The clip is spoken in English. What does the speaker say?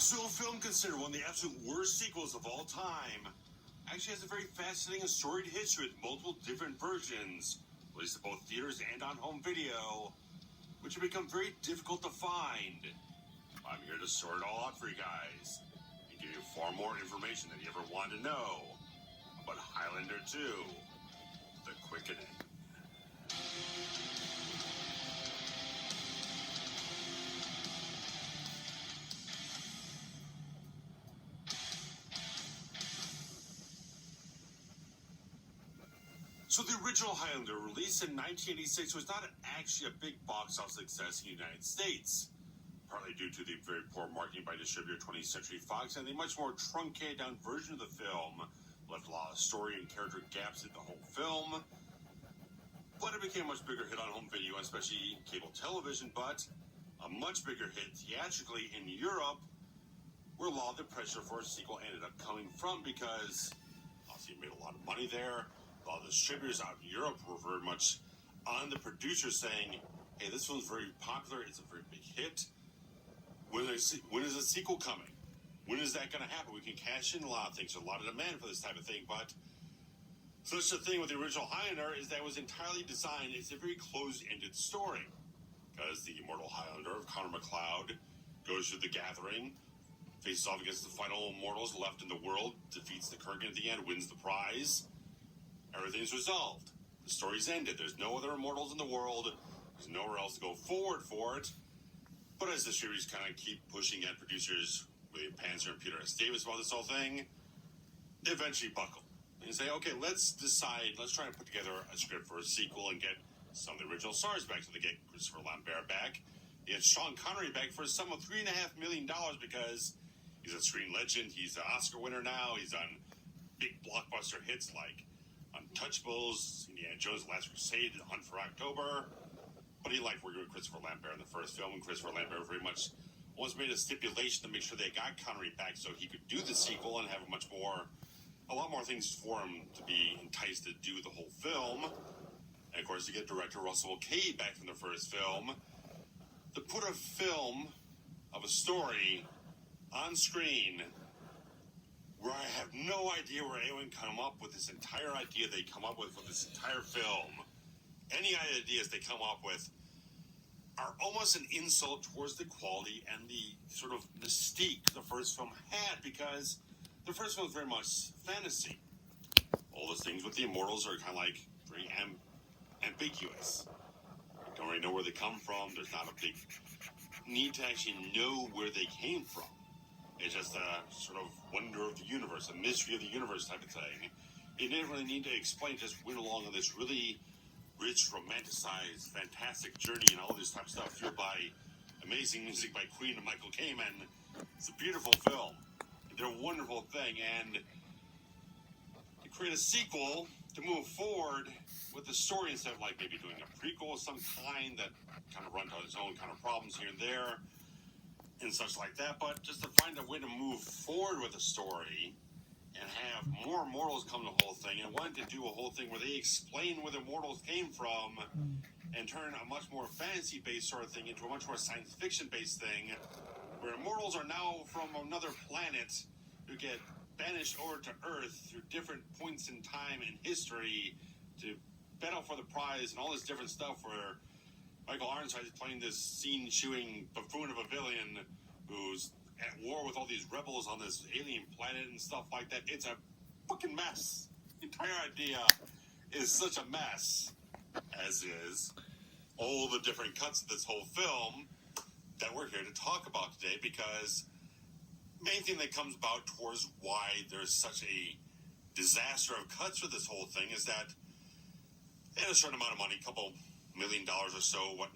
So a film considered one of the absolute worst sequels of all time actually has a very fascinating and storied history with multiple different versions, released in both theaters and on home video, which have become very difficult to find. I'm here to sort it all out for you guys and give you far more information than you ever wanted to know about Highlander 2, The Quickening. So the original Highlander, released in 1986, was not actually a big box office success in the United States, partly due to the very poor marketing by distributor 20th Century Fox, and the much more truncated down version of the film left a lot of story and character gaps in the whole film. But it became a much bigger hit on home video, especially cable television, but a much bigger hit theatrically in Europe, where a lot of the pressure for a sequel ended up coming from, because obviously it made a lot of money there. A lot of the distributors out in Europe were very much on the producers saying, hey, this one's very popular, it's a very big hit. When is a sequel coming? When is that going to happen? We can cash in a lot of things. There's a lot of demand for this type of thing, but such the thing with the original Highlander is that it was entirely designed as a very closed-ended story. Because the immortal Highlander of Connor MacLeod goes through the gathering, faces off against the final immortals left in the world, defeats the Kurgan at the end, wins the prize. Everything's resolved. The story's ended. There's no other immortals in the world. There's nowhere else to go forward for it. But as the series kind of keep pushing at producers, William Panzer and Peter S. Davis about this whole thing, they eventually buckle. And say, okay, let's try and put together a script for a sequel and get some of the original stars back. So they get Christopher Lambert back. They get Sean Connery back for a sum of $3.5 million because he's a screen legend. He's an Oscar winner now. He's on big blockbuster hits like Untouchables, Indiana Jones' Last Crusade, The Hunt for October. But he liked working with Christopher Lambert in the first film, and Christopher Lambert very much almost made a stipulation to make sure they got Connery back so he could do the sequel and have a lot more things for him to be enticed to do the whole film. And of course, you get director Russell K back from the first film to put a film of a story on screen where I have no idea where anyone come up with this entire idea they come up with for this entire film. Any ideas they come up with are almost an insult towards the quality and the sort of mystique the first film had, because the first film was very much fantasy. All those things with the immortals are kind of like very ambiguous. You don't really know where they come from. There's not a big need to actually know where they came from. It's just a sort of wonder of the universe, a mystery of the universe type of thing. You didn't really need to explain, just went along on this really rich, romanticized, fantastic journey and all this type of stuff, fueled by amazing music by Queen and Michael Kamen. It's a beautiful film. They're a wonderful thing, and to create a sequel to move forward with the story instead of like maybe doing a prequel of some kind that kind of runs on its own kind of problems here and there and such like that, but just to find a way to move forward with the story and have more immortals come to the whole thing, and wanted to do a whole thing where they explain where the immortals came from and turn a much more fantasy-based sort of thing into a much more science fiction-based thing, where immortals are now from another planet who get banished over to Earth through different points in time in history to battle for the prize and all this different stuff, where Michael Ironside is playing this scene-chewing buffoon of a villain who's at war with all these rebels on this alien planet and stuff like that. It's a fucking mess. The entire idea is such a mess, as is all the different cuts of this whole film that we're here to talk about today, because main thing that comes about towards why there's such a disaster of cuts for this whole thing is that they had a certain amount of money, $2 million or so, what